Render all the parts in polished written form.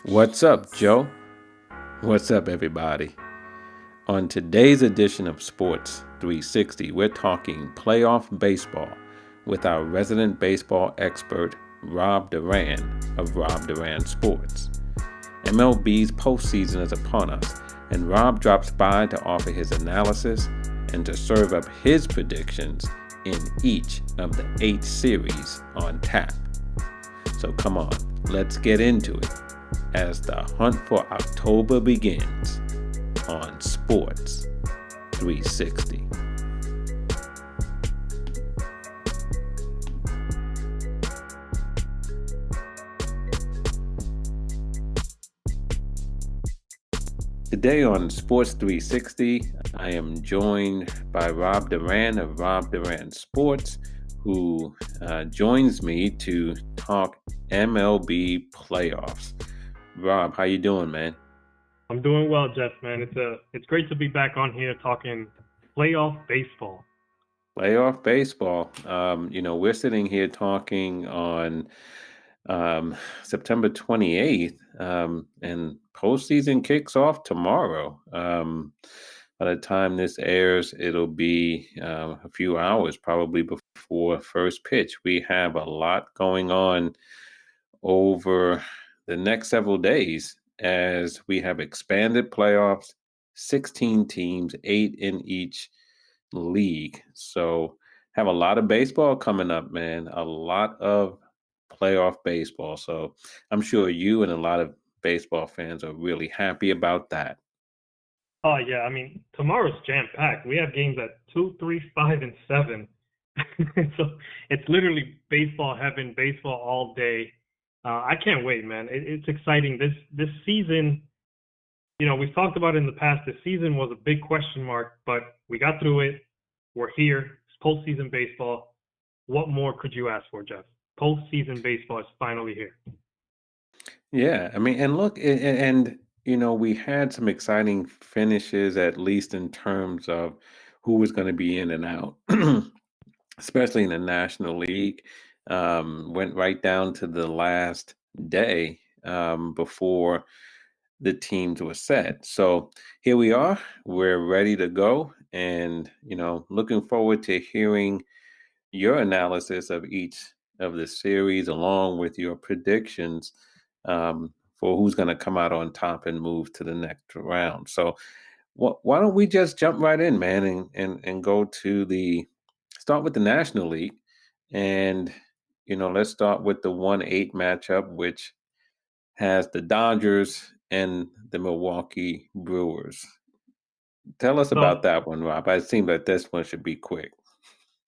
What's up, Joe? What's up, everybody? On today's edition of Sports 360, we're talking playoff baseball with our resident baseball expert, Rob Duran of Rob Duran Sports. MLB's postseason is upon us, and Rob drops by to offer his analysis and to serve up his predictions in each of the 8 series on tap. So come on, let's get into it as the hunt for October begins on Sports 360. Today on Sports 360, I am joined by Rob Duran of Rob Duran Sports, who joins me to talk MLB playoffs. Rob, how you doing, man? I'm doing well, Jeff, man. It's great to be back on here talking playoff baseball. Playoff baseball. We're sitting here talking on September 28th, and postseason kicks off tomorrow. By the time this airs, it'll be a few hours probably before first pitch. We have a lot going on over the next several days as we have expanded playoffs, 16 teams, 8 in each league. So have a lot of baseball coming up, man. A lot of playoff baseball. So I'm sure you and a lot of baseball fans are really happy about that. Oh yeah, I mean tomorrow's jam packed. We have games at 2, 3, 5, and 7. So it's literally baseball heaven, baseball all day. I can't wait, man. It's exciting. This season, we've talked about it in the past. This season was a big question mark, but we got through it. We're here. It's postseason baseball. What more could you ask for, Jeff? Postseason baseball is finally here. Yeah, I mean, and look, we had some exciting finishes, at least in terms of who was going to be in and out, especially in the National League. Went right down to the last day before the teams were set. So here we are. We're ready to go, and looking forward to hearing your analysis of each of the series along with your predictions for who's going to come out on top and move to the next round. So why don't we just jump right in, man, and go to start with the National League. And let's start with the 1-8 matchup, which has the Dodgers and the Milwaukee Brewers. Tell us about So that one, Rob. I seem like this one should be quick.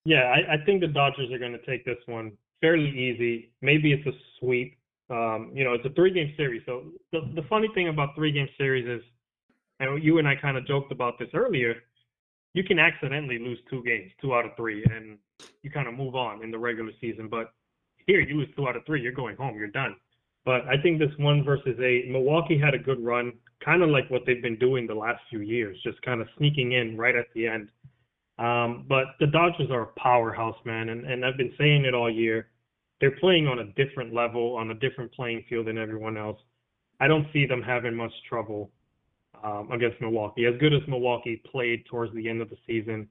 yeah, I think the Dodgers are going to take this one fairly easy. Maybe it's a sweep. It's a 3-game series. So the funny thing about 3-game series is, and you and I kind of joked about this earlier, you can accidentally lose 2 games, 2 out of 3, and you kind of move on in the regular season. But here, you lose 2 out of 3, you're going home, you're done. But I think this 1 versus 8, Milwaukee had a good run, kind of like what they've been doing the last few years, just kind of sneaking in right at the end. But the Dodgers are a powerhouse, man, and I've been saying it all year. They're playing on a different level, on a different playing field than everyone else. I don't see them having much trouble against Milwaukee. As good as Milwaukee played towards the end of the season,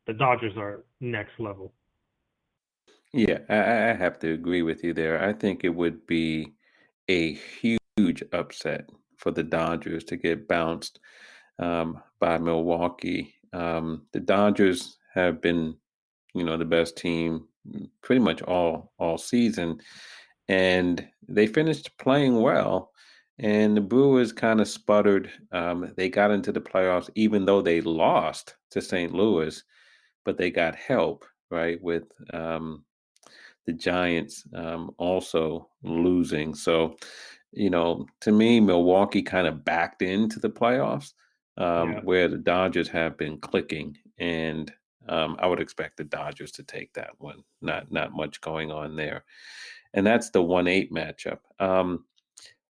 the Dodgers are next level. Yeah, I have to agree with you there. I think it would be a huge upset for the Dodgers to get bounced by Milwaukee. The Dodgers have been, the best team pretty much all season, and they finished playing well. And the Brewers kind of sputtered. They got into the playoffs, even though they lost to St. Louis, but they got help, right, with the Giants also losing. So, to me, Milwaukee kind of backed into the playoffs, Yeah. where the Dodgers have been clicking, and I would expect the Dodgers to take that one. Not much going on there, and that's the 1-8 matchup.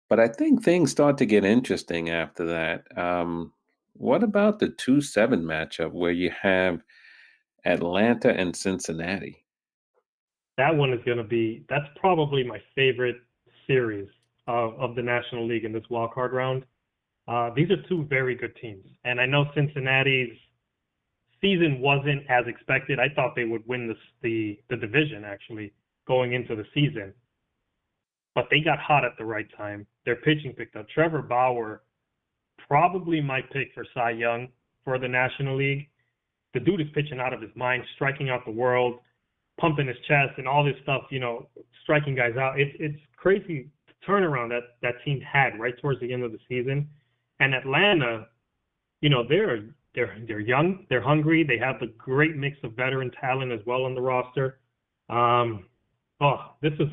But I think things start to get interesting after that. What about the 2-7 matchup where you have Atlanta and Cincinnati? That one is going to be, that's probably my favorite series of the National League in this wild card round. These are two very good teams, and I know Cincinnati's season wasn't as expected. I thought they would win the division actually going into the season, but they got hot at the right time. Their pitching picked up. Trevor Bauer, probably my pick for Cy Young for the National League. The dude is pitching out of his mind, striking out the world, pumping his chest, and all this stuff. Striking guys out. It's crazy turnaround that team had right towards the end of the season. And Atlanta, they're young, they're hungry, they have a great mix of veteran talent as well on the roster. This is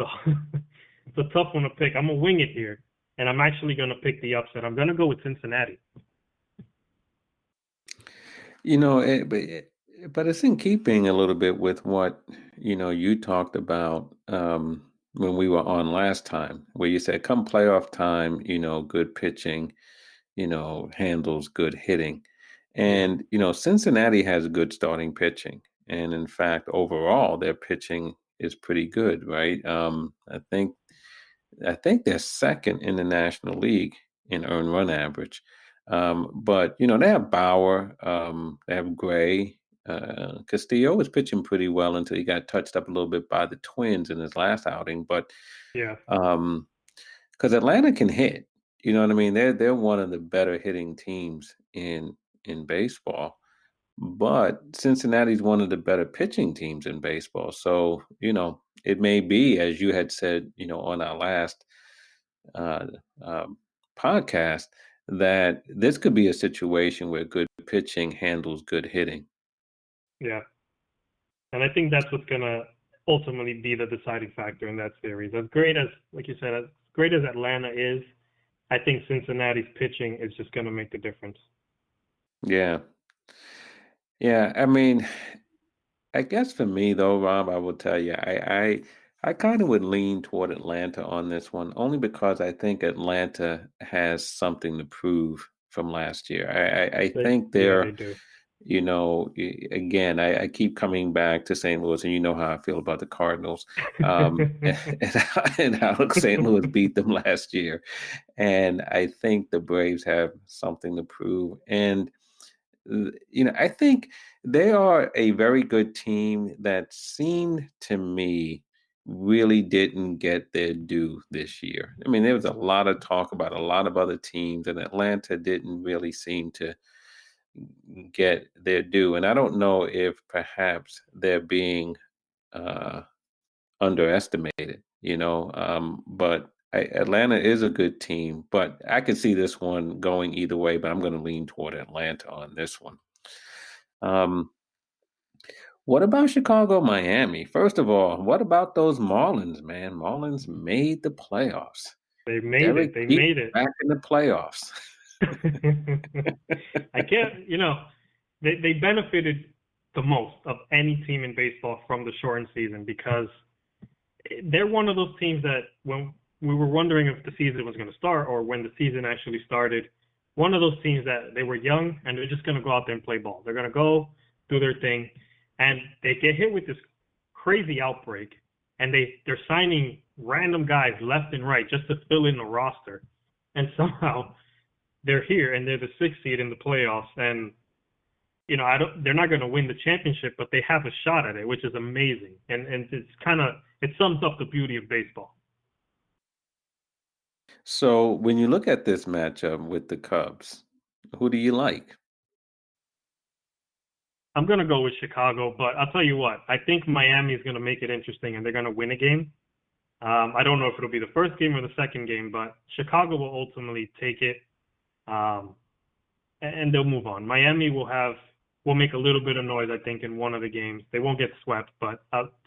it's a tough one to pick. I'm gonna wing it here, and I'm actually gonna pick the upset. I'm gonna go with Cincinnati. But it's in keeping a little bit with what you talked about when we were on last time, where you said come playoff time, good pitching, handles good hitting. Yeah, And, Cincinnati has good starting pitching. And in fact, overall, their pitching is pretty good, right? I think they're second in the National League in earned run average. But they have Bauer, they have Gray. Castillo was pitching pretty well until he got touched up a little bit by the Twins in his last outing. But yeah, because Atlanta can hit, you know what I mean? They're one of the better hitting teams in baseball. But Cincinnati's one of the better pitching teams in baseball. So, it may be, as you had said, on our last uh, um, podcast, that this could be a situation where good pitching handles good hitting. yeah. And I think that's what's gonna ultimately be the deciding factor in that series. As great as, like you said, as great as Atlanta is, I think Cincinnati's pitching is just gonna make the difference. Yeah. Yeah. I mean, I guess for me though, Rob, I will tell you, I kind of would lean toward Atlanta on this one, only because I think Atlanta has something to prove from last year. I think Yeah, they they're, do. again, I keep coming back to St. Louis, and you know how I feel about the Cardinals, and how St. Louis beat them last year, and I think the Braves have something to prove, and I think they are a very good team that seemed to me really didn't get their due this year. I mean, there was a lot of talk about a lot of other teams, and Atlanta didn't really seem to get their due. And I don't know if perhaps they're being uh, underestimated, but Atlanta is a good team, but I could see this one going either way, but I'm going to lean toward Atlanta on this one. Um, what about Chicago, Miami? First of all, what about those Marlins, man? Marlins made the playoffs. They made Derek it. They Jeter made it. back in the playoffs. I can't, they benefited the most of any team in baseball from the shortened season because they're one of those teams that when we were wondering if the season was going to start or when the season actually started, one of those teams that they were young and they're just going to go out there and play ball. They're going to go do their thing, and they get hit with this crazy outbreak, and they're signing random guys left and right just to fill in the roster, and somehow they're here and they're the sixth seed in the playoffs, and they're not going to win the championship, but they have a shot at it, which is amazing, and it sums up the beauty of baseball. So when you look at this matchup with the Cubs, who do you like? I'm going to go with Chicago, but I'll tell you what, I think Miami is going to make it interesting and they're going to win a game. I don't know if it'll be the first game or the second game, but Chicago will ultimately take it, um, and they'll move on. Miami will make a little bit of noise, I think, in one of the games. They won't get swept, but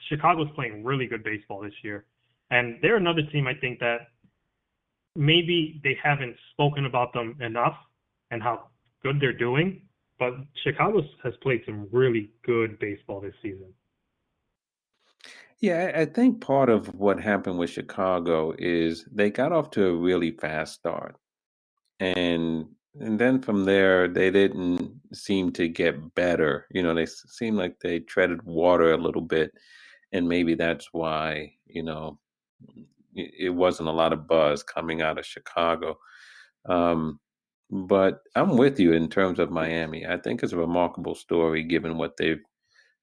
Chicago's playing really good baseball this year, and they're another team I think that maybe they haven't spoken about them enough and how good they're doing, but Chicago has played some really good baseball this season. Yeah, I think part of what happened with Chicago is they got off to a really fast start. And then from there, they didn't seem to get better. They seemed like they treaded water a little bit, and maybe that's why it wasn't a lot of buzz coming out of Chicago. Um, but I'm with you in terms of Miami. I think it's a remarkable story given what they've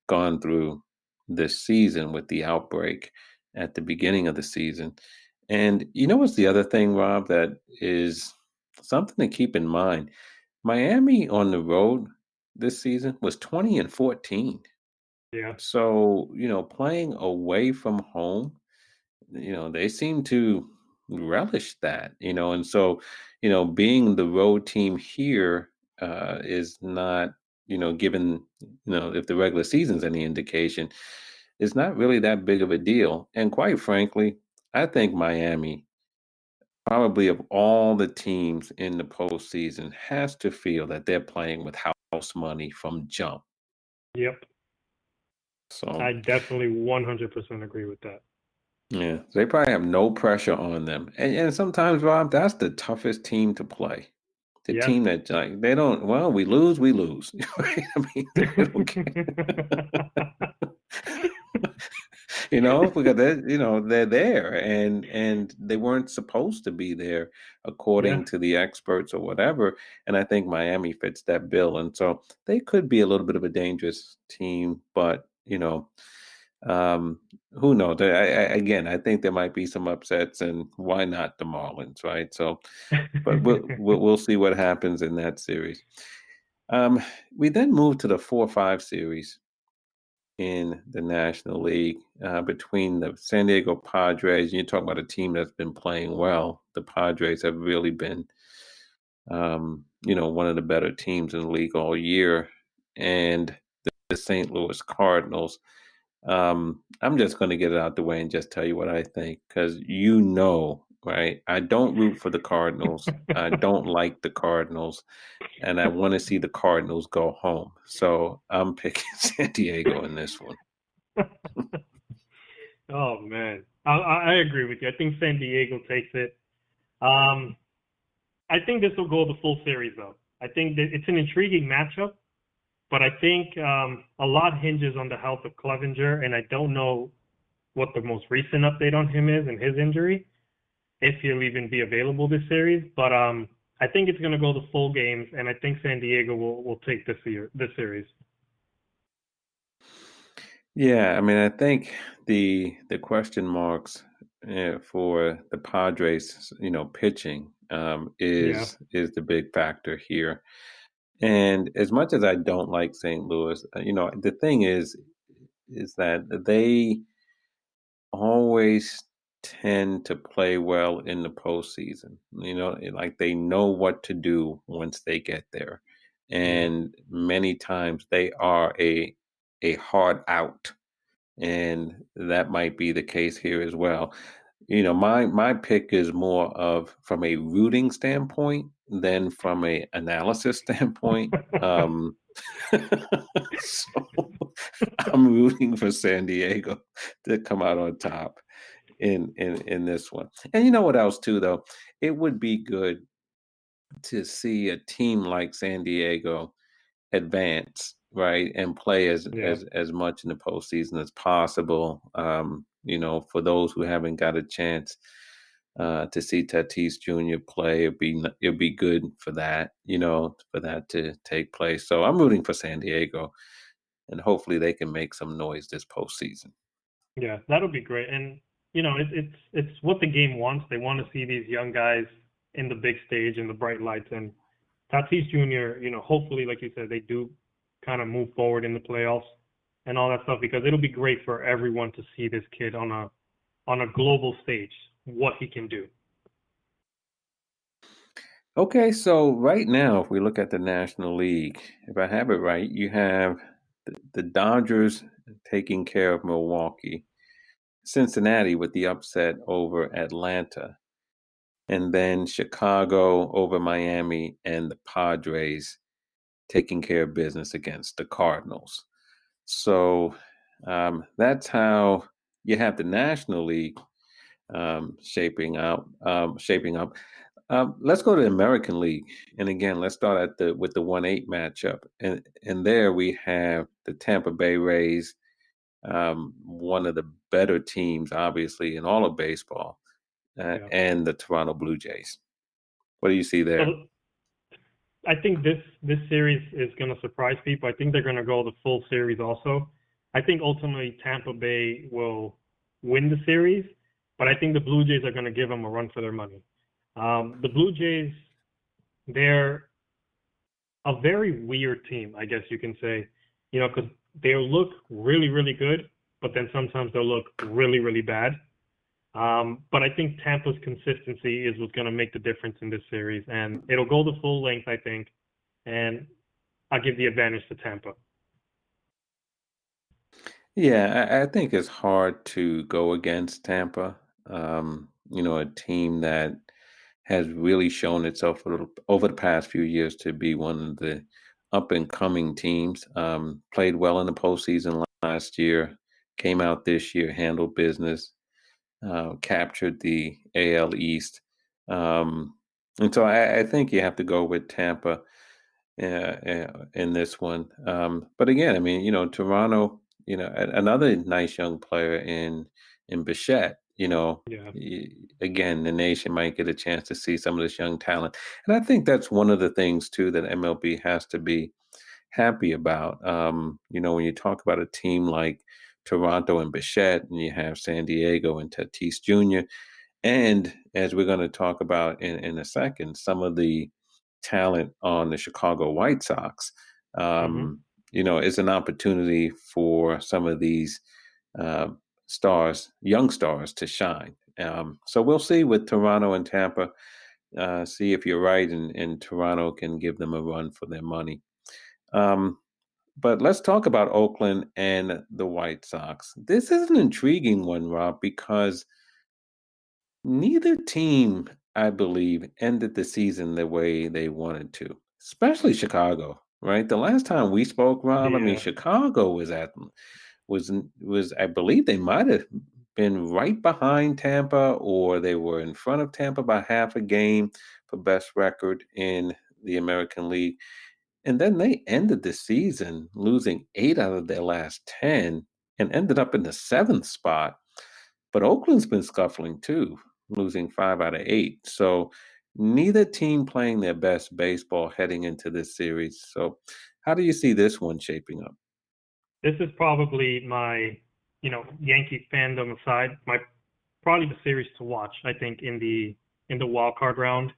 gone through this season with the outbreak at the beginning of the season. And you know what's the other thing, Rob, that is something to keep in mind? Miami on the road this season was 20-14. Yeah. So, playing away from home, they seem to relish that, and so, being the road team here is not, given, if the regular season's any indication, it's not really that big of a deal. And quite frankly, I think Miami, probably of all the teams in the postseason, has to feel that they're playing with house money from jump. Yep. So, I definitely 100% agree with that. yeah, they probably have no pressure on them. And sometimes, Rob, that's the toughest team to play. The Yes. team that like they don't, well, we lose, we lose. Right? I mean, they don't care. Because they're there and they weren't supposed to be there Yeah. according to the experts or whatever. And I think Miami fits that bill. And so they could be a little bit of a dangerous team, but um, who knows? Again, I think there might be some upsets, and why not the Marlins, right? So, but we'll see what happens in that series. We then move to the 4-5 series in the National League between the San Diego Padres. And you talk about a team that's been playing well. The Padres have really been, one of the better teams in the league all year, and the St. Louis Cardinals. I'm just going to get it out the way and just tell you what I think because right? I don't root for the Cardinals. I don't like the Cardinals, and I want to see the Cardinals go home. So I'm picking San Diego in this one. Oh man, I agree with you. I think San Diego takes it. Um, I think this will go the full series though. I think that it's an intriguing matchup, but I think a lot hinges on the health of Clevenger, and I don't know what the most recent update on him is and his injury, if he'll even be available this series. But I think it's going to go the full games, and I think San Diego will take this series. Yeah, I mean, I think the question marks for the Padres, pitching Yeah, is the big factor here. And as much as I don't like St. Louis, the thing is that they always tend to play well in the postseason. Like they know what to do once they get there, yeah, and many times they are a hard out, and that might be the case here as well. My pick is more of from a rooting standpoint than from a analysis standpoint. So I'm rooting for San Diego to come out on top in this one. And you know what else too though? It would be good to see a team like San Diego advance, right, and play as yeah, as much in the postseason as possible. For those who haven't got a chance to see Tatis Jr. play, it'd be good for that, for that to take place. So I'm rooting for San Diego, and hopefully they can make some noise this postseason. yeah. That'll be great. And it's what the game wants. They want to see these young guys in the big stage and the bright lights. And Tatis Jr., hopefully, like you said, they do kind of move forward in the playoffs and all that stuff because it'll be great for everyone to see this kid on a global stage, what he can do. Okay, so right now, if we look at the National League, if I have it right, you have the Dodgers taking care of Milwaukee, Cincinnati with the upset over Atlanta, and then Chicago over Miami, and the Padres taking care of business against the Cardinals. So that's how you have the National League shaping up. Let's go to the American League, and again, let's start with the 1-8 matchup, and there we have the Tampa Bay Rays, one of the better teams, obviously, in all of baseball, Yeah. and the Toronto Blue Jays. What do you see there? So I think this series is going to surprise people. I think they're going to go the full series also. I think ultimately Tampa Bay will win the series, but I think the Blue Jays are going to give them a run for their money. The Blue Jays, they're a very weird team, I guess you can say, because they'll look really, really good, but then sometimes they'll look really, really bad. But I think Tampa's consistency is what's going to make the difference in this series, and it'll go the full length, I think, and I'll give the advantage to Tampa. Yeah, I think it's hard to go against Tampa. A team that has really shown itself over the past few years to be one of the up and coming teams. Played well in the postseason last year, came out this year, handled business, captured the AL East. And so I think you have to go with Tampa in this one. But again, I mean, Toronto, another nice young player in Bichette. Yeah. Again, the nation might get a chance to see some of this young talent, and I think that's one of the things too that MLB has to be happy about. When you talk about a team like Toronto and Bichette, and you have San Diego and Tatis Jr., and as we're going to talk about in a second, some of the talent on the Chicago White Sox, Hmm. um, it's an opportunity for some of these uh, young stars, to shine. So we'll see with Toronto and Tampa. See if you're right, and Toronto can give them a run for their money. Um, but let's talk about Oakland and the White Sox. This is an intriguing one, Rob, because neither team, I believe, ended the season the way they wanted to, especially Chicago, right? The last time we spoke, Rob, I mean, Yeah. Chicago was I believe they might have been right behind Tampa, or they were in front of Tampa by half a game for best record in the American League. And then they ended the season losing 8 out of their last 10 and ended up in the 7th spot. But Oakland's been scuffling too, losing 5 out of 8. So neither team playing their best baseball heading into this series. So how do you see this one shaping up? This is probably my, Yankee fandom aside, my probably the series to watch. I think in the wild card round.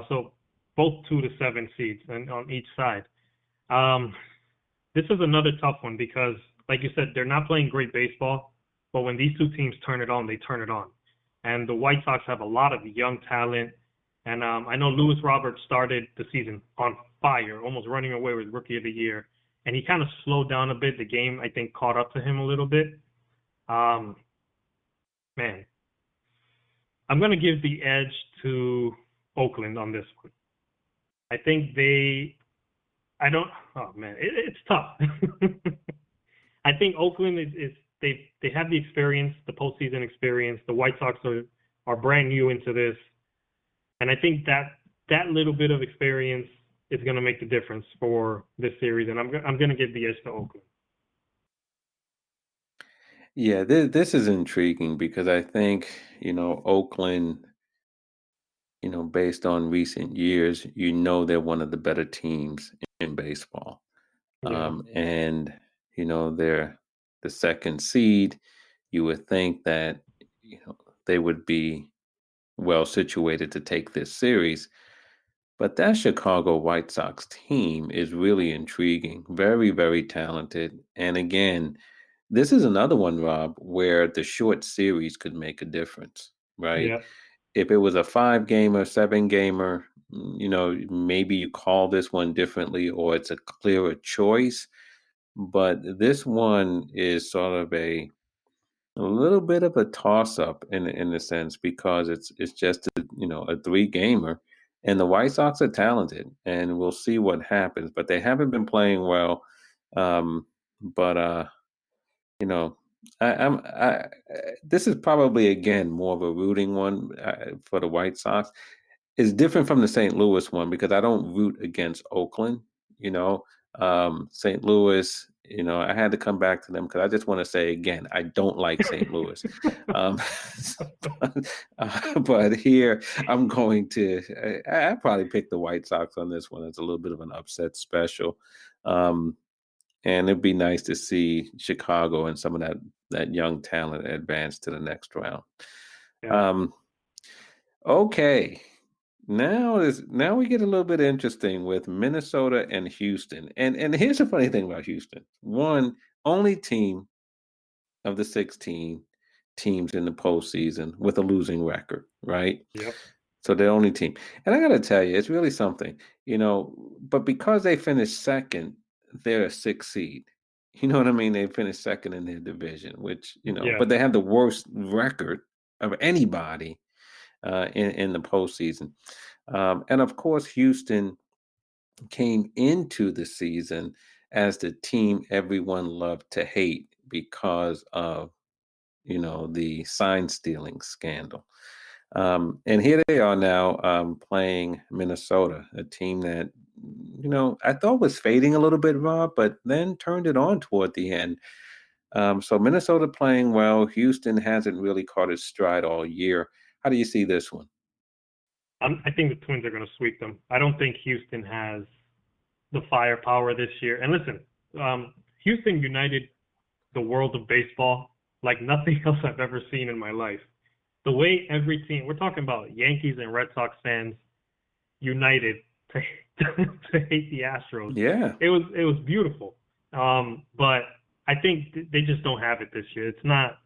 So both 2 to 7 seeds and on each side. Um, this is another tough one because, like you said, they're not playing great baseball, but when these two teams turn it on, they turn it on. And the White Sox have a lot of young talent. And I know Lewis Roberts started the season on fire, almost running away with Rookie of the Year. And he kind of slowed down a bit. The game, I think, caught up to him a little bit. Um, man, I'm going to give the edge to Oakland on this one. I think I don't, oh man, it's tough. I think Oakland is they have the experience, the postseason experience. The White Sox are brand new into this, and I think that little bit of experience is going to make the difference for this series. And I'm going to give the edge to Oakland. Yeah, this is intriguing because I think, Oakland, based on recent years, they're one of the better teams in baseball. Yeah, And, they're the second seed. You would think that, they would be well situated to take this series. But that Chicago White Sox team is really intriguing, very, very talented. And again, this is another one, Rob, where the short series could make a difference, right? yeah, If it was a 5 gamer, 7 gamer, maybe you call this one differently or it's a clearer choice. But this one is sort of a little bit of a toss up in a sense because it's just a 3 gamer, and the White Sox are talented, and we'll see what happens. But they haven't been playing well. But you know, this is probably again more of a rooting one for the White Sox. It's different from the St. Louis one because I don't root against Oakland. You know, St. Louis I had to come back to them because I just want to say again, I don't like St. Louis. Um, but here I'm going to, I probably pick the White Sox on this one. It's a little bit of an upset special. Um, and it'd be nice to see Chicago and some of that young talent advance to the next round. Yeah. Um, okay. Now we get a little bit interesting with Minnesota and Houston. And here's the funny thing about Houston. One, only team of the 16 teams in the postseason with a losing record, right? Yep. So they're the only team. And I gotta tell you, it's really something, but because they finished second, they're a six seed. You know what I mean? They finished second in their division, which, Yes. but they have the worst record of anybody in the postseason. And of course, Houston came into the season as the team everyone loved to hate because of, the sign stealing scandal. And here they are now playing Minnesota, a team that, I thought was fading a little bit, Rob, but then turned it on toward the end. So Minnesota playing well. Houston hasn't really caught its stride all year. How do you see this one? I think the Twins are going to sweep them. I don't think Houston has the firepower this year. And listen, Houston united the world of baseball like nothing else I've ever seen in my life. The way every team, we're talking about Yankees and Red Sox fans united to to hate the Astros. Yeah. It was beautiful. But I think they just don't have it this year. It's not,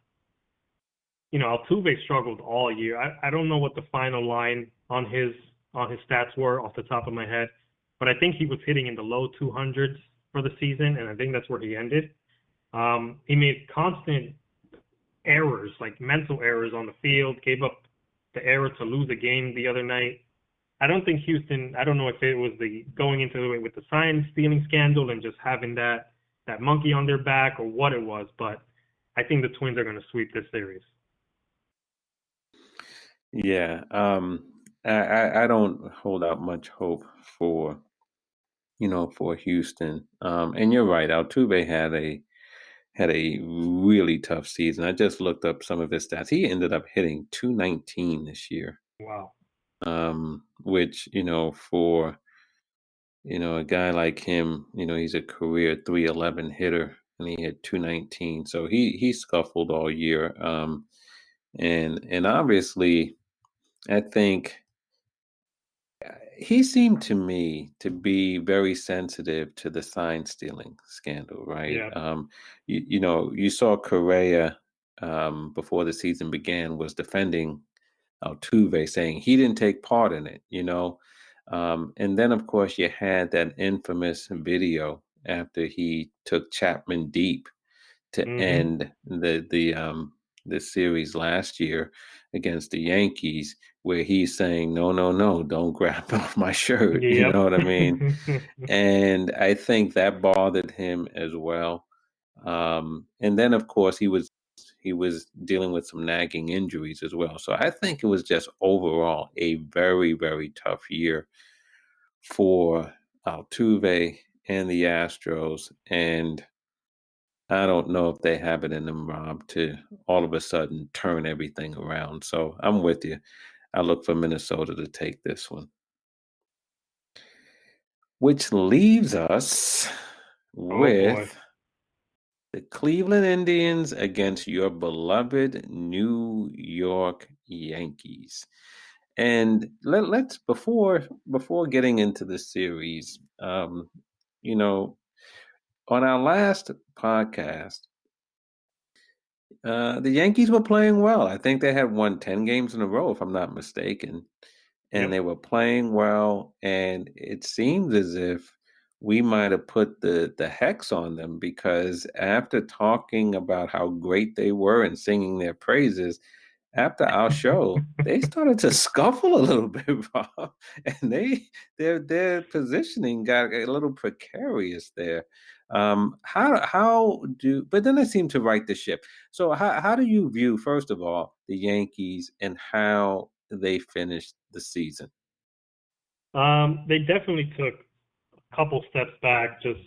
Altuve struggled all year. I don't know what the final line on his stats were off the top of my head, but I think he was hitting in the low 200s for the season, and I think that's where he ended. He made constant errors, like mental errors on the field, gave up the error to lose a game the other night. I don't think Houston, I don't know if it was the going into it with the sign stealing scandal and just having that monkey on their back or what it was, but I think the Twins are going to sweep this series. Yeah. I don't hold out much hope for Houston. And you're right. Altuve had a really tough season. I just looked up some of his stats. He ended up hitting 219 this year. Wow. Which, for, a guy like him, he's a career 311 hitter and he hit 219. So he scuffled all year. And obviously I think he seemed to me to be very sensitive to the sign stealing scandal, right? Yeah. You saw Correa before the season began was defending Altuve, saying he didn't take part in it. And then of course you had that infamous video after he took Chapman deep to Mhm. end the series last year against the Yankees, where he's saying, "No, no, no, don't grab off my shirt." You Yep. know what I mean? And I think that bothered him as well. And then, of course, he was dealing with some nagging injuries as well. So I think it was just overall a very, very tough year for Altuve and the Astros. And I don't know if they have it in them, Rob, to all of a sudden turn everything around. So I'm with you. I look for Minnesota to take this one. Which leaves us Oh boy. with the Cleveland Indians against your beloved New York Yankees. And let's before getting into the series, you know, on our last podcast, the Yankees were playing well. I think they had won 10 games in a row, if I'm not mistaken. And Yep. they were playing well. And it seems as if we might have put the hex on them because after talking about how great they were and singing their praises, after our show, they started to scuffle a little bit, Rob, and their positioning got a little precarious there. But then they seem to right the ship. So how do you view, first of all, the Yankees and how they finished the season? They definitely took a couple steps back, just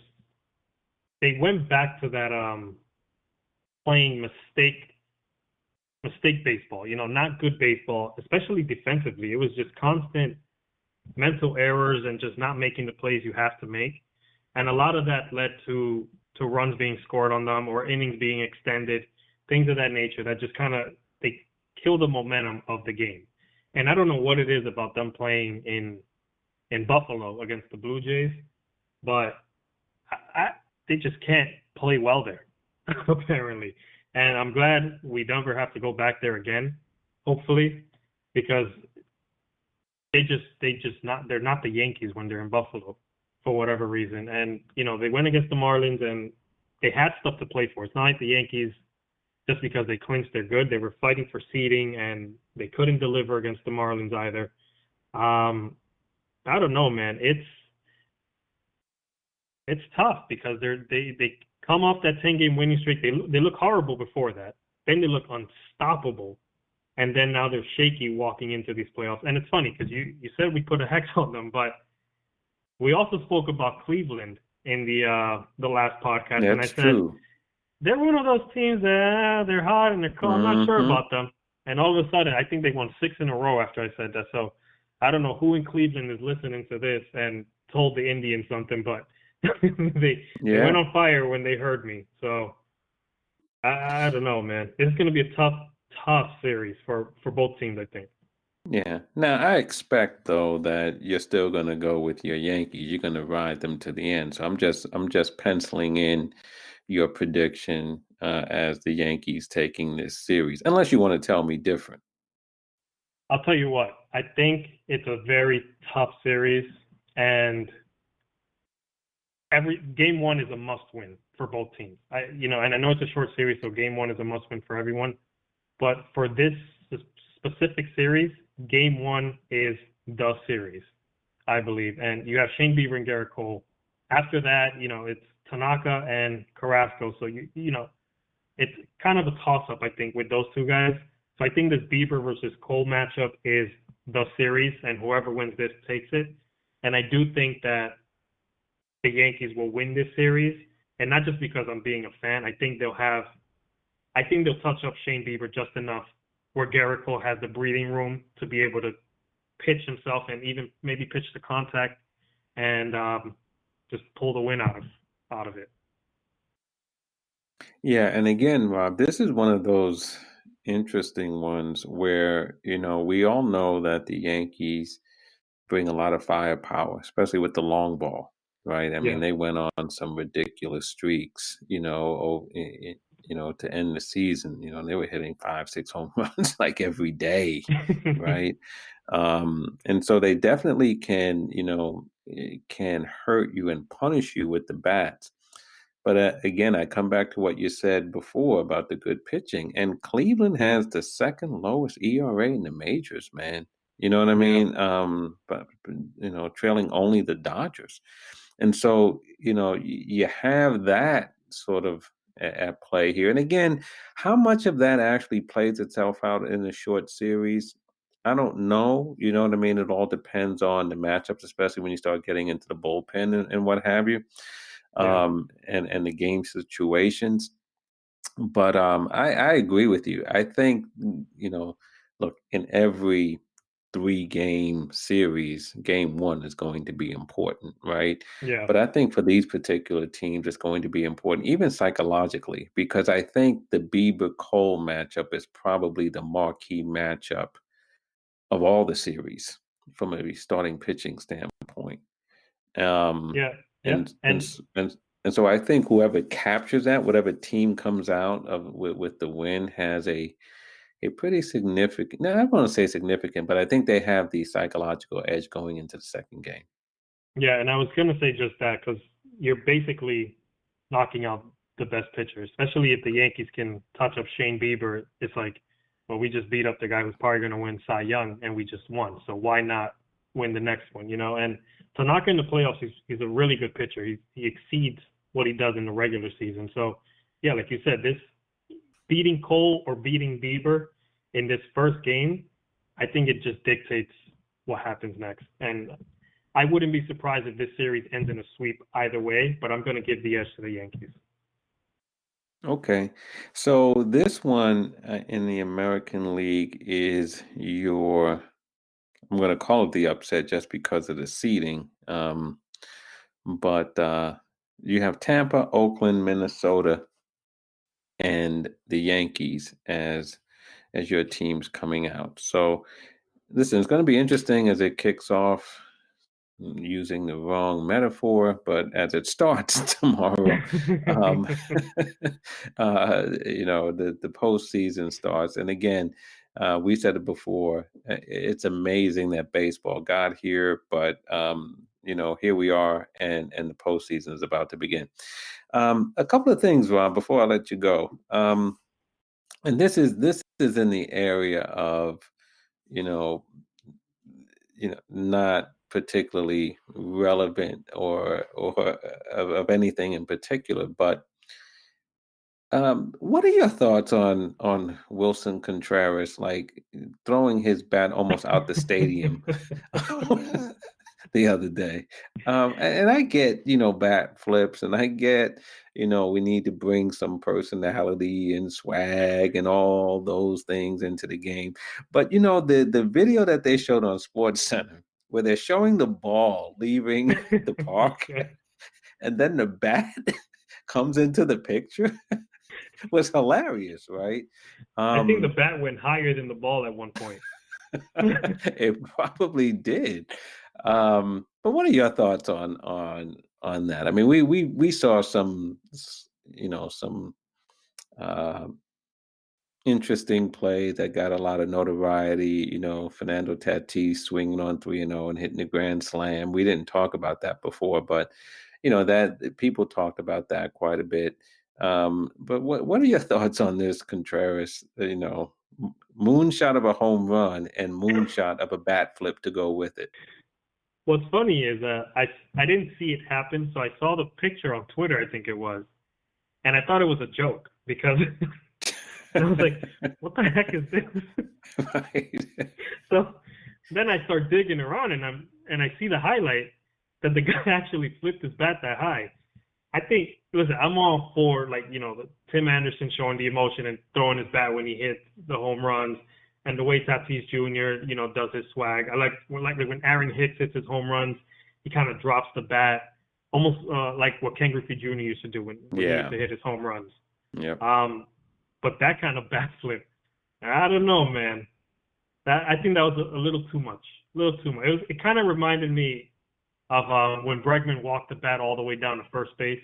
they went back to that playing mistake baseball, not good baseball, especially defensively. It was just constant mental errors and just not making the plays you have to make. And a lot of that led to runs being scored on them or innings being extended, things of that nature that just kind of they kill the momentum of the game. And I don't know what it is about them playing in Buffalo against the Blue Jays, but they just can't play well there, apparently. And I'm glad we never have to go back there again, hopefully, because they're not the Yankees when they're in Buffalo for whatever reason. And they went against the Marlins and they had stuff to play for. It's not like the Yankees just because they clinched they're good. They were fighting for seeding and they couldn't deliver against the Marlins either. I don't know, man. It's tough because they come off that 10-game winning streak. They look horrible before that. Then they look unstoppable. And then now they're shaky walking into these playoffs. And it's funny because you said we put a hex on them, but we also spoke about Cleveland in the last podcast. And I That's said, true. they're one of those teams that they're hot and they're cool. I'm not sure about them. And all of a sudden, I think they won 6 in a row after I said that. So I don't know who in Cleveland is listening to this and told the Indians something, but they went on fire when they heard me. So I don't know, man. This is going to be a tough series for both teams, I think. Yeah. Now, I expect though that you're still going to go with your Yankees. You're going to ride them to the end. So I'm just penciling in your prediction as the Yankees taking this series, unless you want to tell me different. I'll tell you what. I think it's a very tough series, and every game one is a must-win for both teams. And I know it's a short series, so game one is a must-win for everyone. But for this specific series, game one is the series, I believe. And you have Shane Bieber and Garrett Cole. After that, it's Tanaka and Carrasco. So it's kind of a toss-up, I think, with those two guys. So I think this Bieber versus Cole matchup is the series, and whoever wins this takes it. And I do think that the Yankees will win this series, and not just because I'm being a fan. I think they'll touch up Shane Bieber just enough where Garrett Cole has the breathing room to be able to pitch himself and even maybe pitch the contact and just pull the win out of it. Yeah, and again, Rob, this is one of those interesting ones where, we all know that the Yankees bring a lot of firepower, especially with the long ball, right? I mean, Yeah. they went on some ridiculous streaks, to end the season. They were hitting 5, 6 home runs like every day, right? And so they definitely can hurt you and punish you with the bats. But again, I come back to what you said before about the good pitching, and Cleveland has the second lowest ERA in the majors, man. You know what I Yeah. mean? But trailing only the Dodgers, and so you have that sort of at play here. And again, how much of that actually plays itself out in a short series? I don't know. You know what I mean? It all depends on the matchups, especially when you start getting into the bullpen and what have you, Yeah. and the game situations. But I agree with you. I think, look, in every 3-game series, game one is going to be important, right? Yeah. But I think for these particular teams, it's going to be important, even psychologically, because I think the Bieber Cole matchup is probably the marquee matchup of all the series from a starting pitching standpoint. Um, Yeah. Yeah. and and s- and and so I think whoever captures that, whatever team comes out of with the win, has a pretty significant. Now, I want to say significant, but I think they have the psychological edge going into the second game. Yeah, and I was going to say just that because you're basically knocking out the best pitcher, especially if the Yankees can touch up Shane Bieber. It's like, well, we just beat up the guy who's probably going to win Cy Young, and we just won. So why not win the next one, And Tanaka in the playoffs, he's a really good pitcher. He exceeds what he does in the regular season. So, yeah, like you said, this beating Cole or beating Bieber in this first game, I think it just dictates what happens next. And I wouldn't be surprised if this series ends in a sweep either way, but I'm going to give the edge to the Yankees. Okay. So this one in the American League is your, I'm going to call it the upset just because of the seeding. But you have Tampa, Oakland, Minnesota, and the Yankees as your teams coming out. So listen, it's going to be interesting as it kicks off, using the wrong metaphor, but as it starts tomorrow, um, the postseason starts. And again, we said it before, it's amazing that baseball got here, but here we are, and the postseason is about to begin. A couple of things, Rob, before I let you go. And this is in the area of, you know, not particularly relevant or of anything in particular, but what are your thoughts on Wilson Contreras, like throwing his bat almost out the stadium the other day? And I get, bat flips, and I get, we need to bring some personality and swag and all those things into the game. But the video that they showed on Sports Center, where they're showing the ball leaving the park, Yeah. and then the bat comes into the picture, was hilarious, right? I think the Um, bat went higher than the ball at one point. it probably did. But what are your thoughts on that? I mean, we saw some uh, interesting plays that got a lot of notoriety. Fernando Tatis swinging on 3-0 and hitting the grand slam. We didn't talk about that before, but that people talked about that quite a bit. But what are your thoughts on this Contreras? Moonshot of a home run and moonshot of a bat flip to go with it. What's funny is I didn't see it happen, so I saw the picture on Twitter, I think it was, and I thought it was a joke because I was like, "What the heck is this?" Right. So then I start digging around, and I see the highlight that the guy actually flipped his bat that high. I think, listen, I'm all for Tim Anderson showing the emotion and throwing his bat when he hits the home runs, and the way Tatis Jr. Does his swag. I like when Aaron Hicks hits his home runs, he kind of drops the bat, almost like what Ken Griffey Jr. used to do when he used Yeah. to hit his home runs. Yep. But that kind of bat flip, I don't know, man. I think that was a little too much. A little too much. It kind of reminded me of when Bregman walked the bat all the way down to first base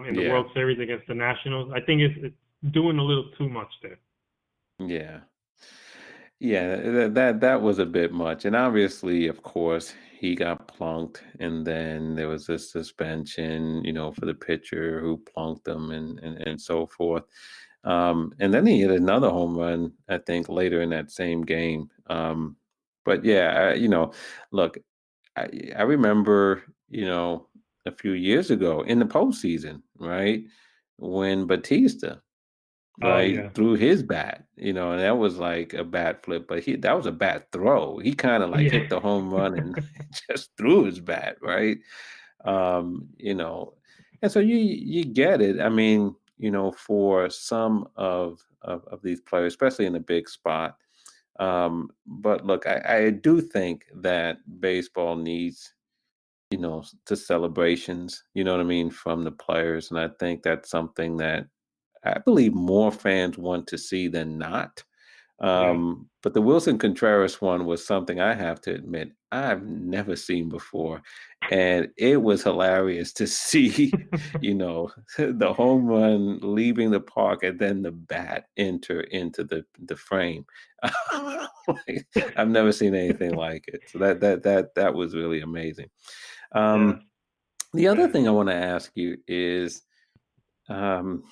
in the Yeah. World Series against the Nationals. I think it's doing a little too much there. Yeah. Yeah, that was a bit much. And obviously, of course, he got plunked, and then there was a suspension, for the pitcher who plunked him, and so forth. And then he hit another home run, I think, later in that same game. But yeah, look, I remember, a few years ago in the postseason, right, when Batista, Oh right, yeah, threw his bat, and that was like a bat flip, but that was a bat throw. He kind of like yeah. hit the home run and just threw his bat, right? Um, you know, and so you get it. I mean, for some of these players, especially in a big spot. But look, I do think that baseball needs, the celebrations, you know what I mean, from the players. And I think that's something that I believe more fans want to see than not. Yeah. But the Wilson Contreras one was something I have to admit I've never seen before. And it was hilarious to see, the home run leaving the park and then the bat enter into the frame. Like, I've never seen anything like it. So that was really amazing. Yeah. Um, the other Yeah. thing I want to ask you is, um,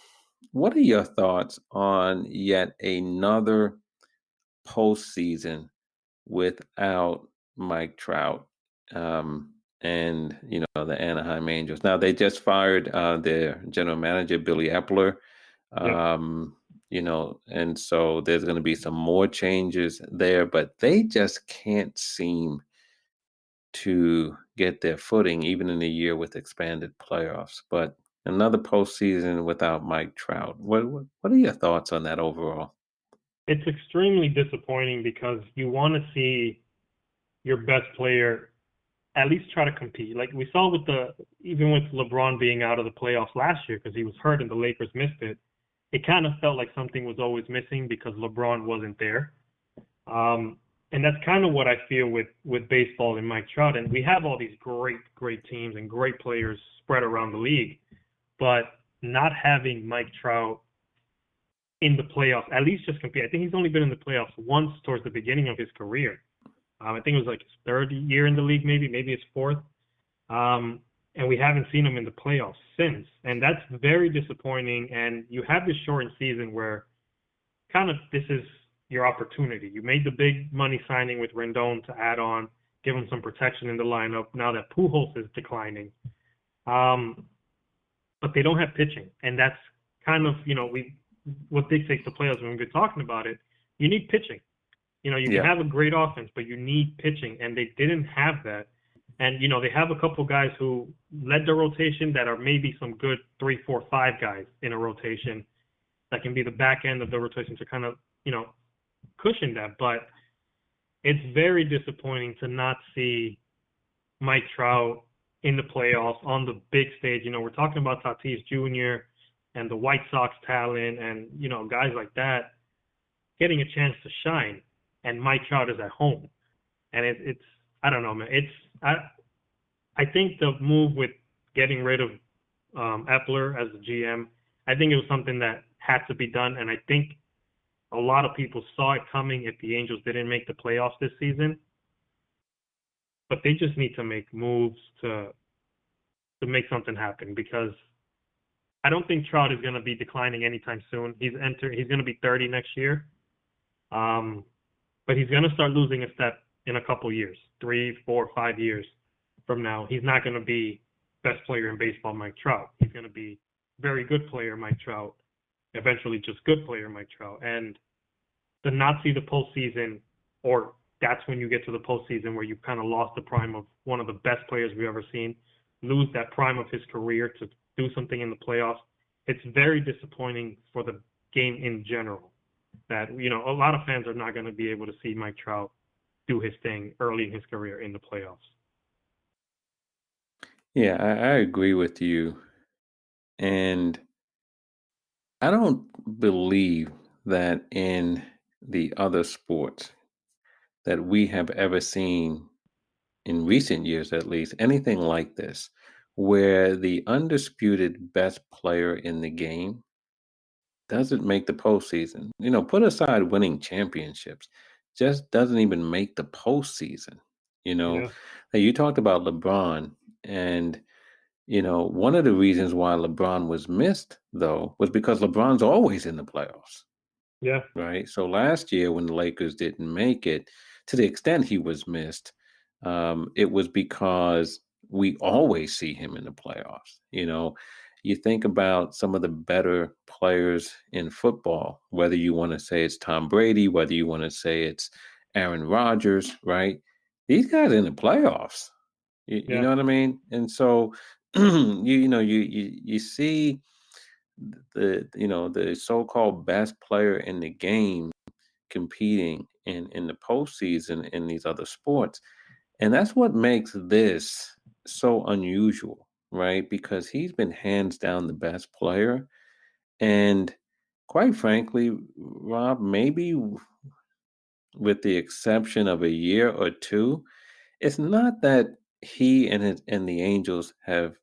what are your thoughts on yet another postseason without Mike Trout, and the Anaheim Angels? Now they just fired their general manager Billy Epler, Yep. and so there's going to be some more changes there, but they just can't seem to get their footing, even in a year with expanded playoffs. But another postseason without Mike Trout. What are your thoughts on that overall? It's extremely disappointing because you want to see your best player at least try to compete. Like we saw with even with LeBron being out of the playoffs last year because he was hurt and the Lakers missed it, it kind of felt like something was always missing because LeBron wasn't there. And that's kind of what I feel with baseball and Mike Trout. And we have all these great teams and great players spread around the league, but not having Mike Trout in the playoffs, at least just compete. I think he's only been in the playoffs once towards the beginning of his career. I think it was like his third year in the league, maybe his fourth. And we haven't seen him in the playoffs since. And that's very disappointing. And you have this shortened season where kind of this is your opportunity. You made the big money signing with Rendon to add on, give him some protection in the lineup now that Pujols is declining. But they don't have pitching. And that's kind of, what dictates the playoffs when we've been talking about it. You need pitching. You can have a great offense, but you need pitching, and they didn't have that. And, they have a couple guys who led the rotation that are maybe some good 3, 4, 5 guys in a rotation that can be the back end of the rotation to kind of, cushion that. But it's very disappointing to not see Mike Trout in the playoffs on the big stage. We're talking about Tatis Jr. and the White Sox talent and, guys like that getting a chance to shine. And Mike Trout is at home. And it's I don't know, man. I think the move with getting rid of Epler as the GM, I think it was something that had to be done. And I think a lot of people saw it coming if the Angels didn't make the playoffs this season. But they just need to make moves to make something happen because I don't think Trout is going to be declining anytime soon. He's going to be 30 next year. But he's going to start losing a step in a couple years, 3, 4, 5 years from now. He's not going to be best player in baseball, Mike Trout. He's going to be very good player, Mike Trout, eventually just good player, Mike Trout. And to not see the postseason, or that's when you get to the postseason where you kind of lost the prime of one of the best players we've ever seen, lose that prime of his career to do something in the playoffs, it's very disappointing for the game in general. That, a lot of fans are not going to be able to see Mike Trout do his thing early in his career in the playoffs. Yeah, I agree with you. And I don't believe that in the other sports that we have ever seen, in recent years at least, anything like this, where the undisputed best player in the game doesn't make the postseason. Put aside winning championships, just doesn't even make the postseason. You know, Yeah, Now, you talked about LeBron, and one of the reasons why LeBron was missed though was because LeBron's always in the playoffs, yeah, right? So last year when the Lakers didn't make it, to the extent he was missed, it was because we always see him in the playoffs. You think about some of the better players in football, whether you want to say it's Tom Brady, whether you want to say it's Aaron Rodgers, right? These guys are in the playoffs. You yeah, know what I mean? And so you see the so-called best player in the game competing in the postseason in these other sports. And that's what makes this so unusual, right? Because he's been hands down the best player. And quite frankly, Rob, maybe with the exception of a year or two, it's not that he and the Angels have,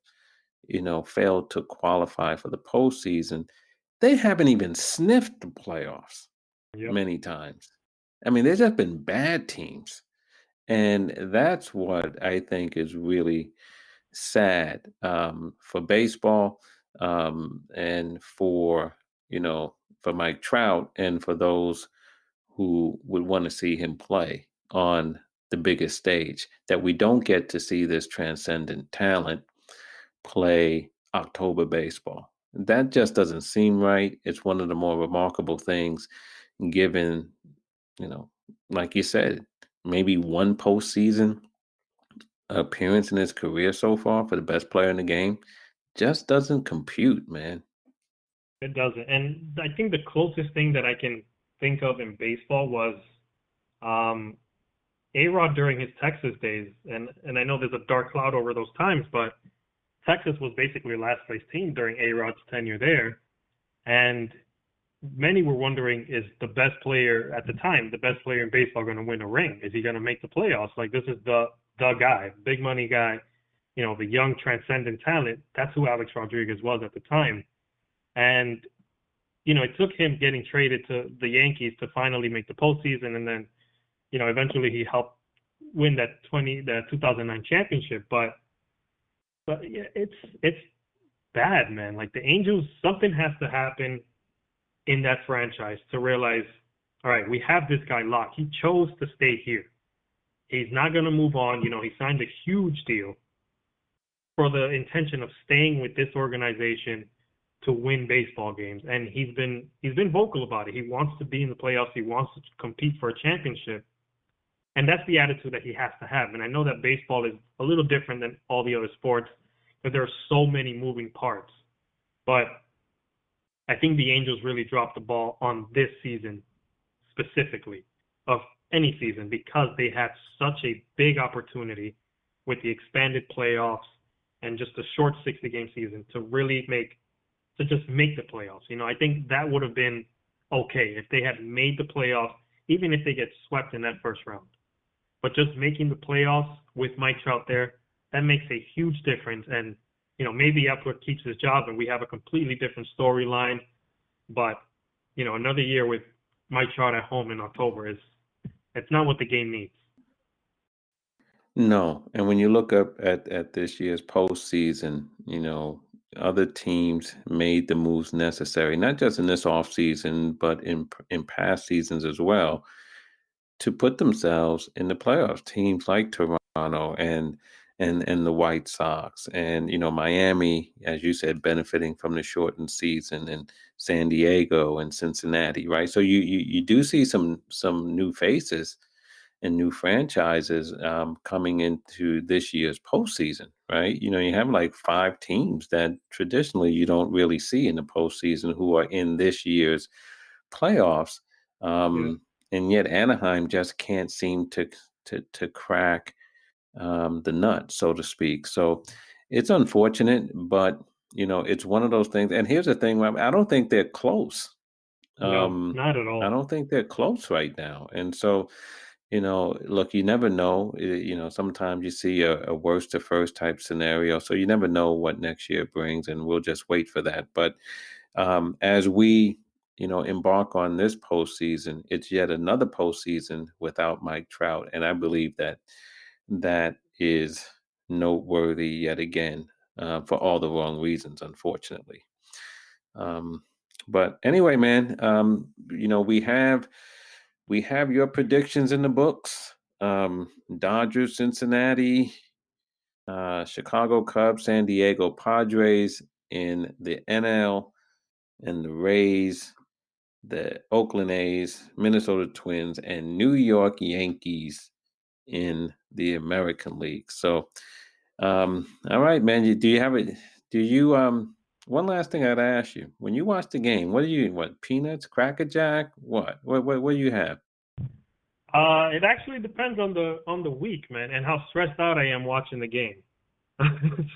failed to qualify for the postseason. They haven't even sniffed the playoffs yep, many times. I mean, there's just been bad teams. And that's what I think is really sad, for baseball, and for Mike Trout and for those who would want to see him play on the biggest stage, that we don't get to see this transcendent talent play October baseball. That just doesn't seem right. It's one of the more remarkable things, given, you know, like you said, maybe one postseason appearance in his career so far for the best player in the game just doesn't compute, man. It doesn't. And I think the closest thing that I can think of in baseball was um, A-Rod during his Texas days. And I know there's a dark cloud over those times, but Texas was basically a last place team during A-Rod's tenure there. And many were wondering, is the best player at the time, the best player in baseball, going to win a ring? Is he going to make the playoffs? Like, this is the guy, big money guy, the young transcendent talent. That's who Alex Rodriguez was at the time. And, it took him getting traded to the Yankees to finally make the postseason. And then, eventually he helped win that 2009 championship. But yeah, it's bad, man. Like, the Angels, something has to happen in that franchise to realize, all right, we have this guy locked. He chose to stay here. He's not going to move on. He signed a huge deal for the intention of staying with this organization to win baseball games. And he's been vocal about it. He wants to be in the playoffs. He wants to compete for a championship. And that's the attitude that he has to have. And I know that baseball is a little different than all the other sports, but there are so many moving parts. But I think the Angels really dropped the ball on this season specifically, of any season, because they had such a big opportunity with the expanded playoffs and just a short 60-game season to just make the playoffs. I think that would have been okay if they had made the playoffs, even if they get swept in that first round. But just making the playoffs with Mike Trout there, that makes a huge difference. And maybe Epler keeps his job and we have a completely different storyline. But, another year with Mike Trout at home in October it's not what the game needs. No, and when you look up at this year's postseason, other teams made the moves necessary, not just in this offseason, but in past seasons as well, to put themselves in the playoffs. Teams like Toronto and the White Sox, and Miami, as you said, benefiting from the shortened season, and San Diego and Cincinnati, right? So you do see some new faces and new franchises coming into this year's postseason, right? You have like 5 teams that traditionally you don't really see in the postseason who are in this year's playoffs. Yeah. And yet Anaheim just can't seem to crack the nut, so to speak. So it's unfortunate, but it's one of those things. And here's the thing: I don't think they're close. No, Um, not at I all. don't think they're close right now. And so, look, you never know. Sometimes you see a worst to first type scenario. So you never know what next year brings, and we'll just wait for that. But as we, embark on this postseason, it's yet another postseason without Mike Trout. And I believe that is noteworthy yet again, for all the wrong reasons, unfortunately. Um, but anyway, man, we have your predictions in the books. Dodgers, Cincinnati, Chicago Cubs, San Diego Padres in the NL, and the Rays, the Oakland A's, Minnesota Twins, and New York Yankees in the American League. So, all right, man. Do you have it? Do you One last thing I'd ask you: when you watch the game, what peanuts, Cracker Jack, what do you have? It actually depends on the week, man, and how stressed out I am watching the game.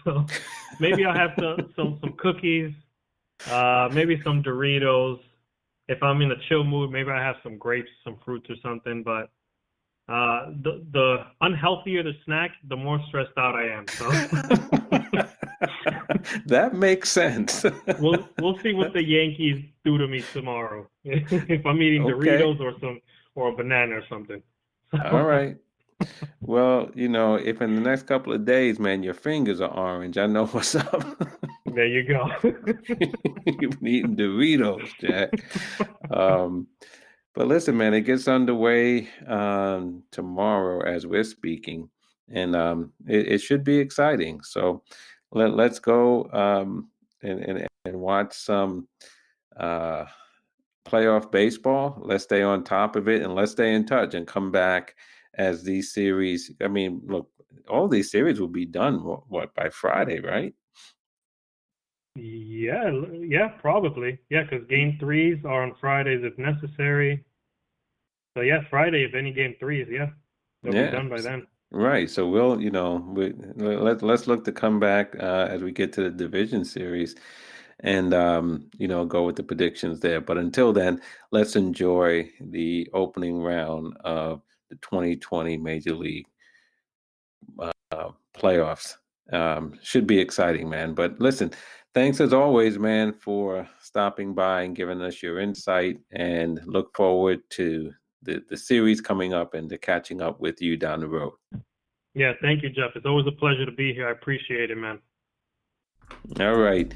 So maybe I'll have some cookies, maybe some Doritos. If I'm in a chill mood, maybe I have some grapes, some fruits or something. But the unhealthier the snack, the more stressed out I am. So That makes sense. we'll see what the Yankees do to me tomorrow. If I'm eating Okay. Doritos or a banana or something. All So right. Well, if in the next couple of days, man, your fingers are orange, I know what's up. there you go. You've been eating Doritos, Jack. Um, but listen, man, it gets underway tomorrow as we're speaking, and it should be exciting. So let's go and watch some uh, playoff baseball. Let's stay on top of it, and let's stay in touch and come back as these series. I mean, look, all these series will be done by Friday, right? Yeah, probably. Yeah, because game threes are on Fridays if necessary. So yeah, Friday if any game threes, yeah, they'll be Yeah. done by then. Right. So we'll, let's look to come back as we get to the division series and go with the predictions there. But until then, let's enjoy the opening round of the 2020 Major League playoffs. Should be exciting, man. But listen, thanks as always, man, for stopping by and giving us your insight, and look forward to the series coming up and to catching up with you down the road. Yeah, thank you, Jeff. It's always a pleasure to be here. I appreciate it, man. All right.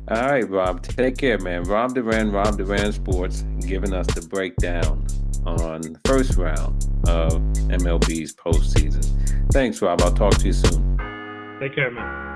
All right, Rob. Take care, man. Rob Duran Sports, giving us the breakdown on the first round of MLB's postseason. Thanks, Rob. I'll talk to you soon. Take care, man.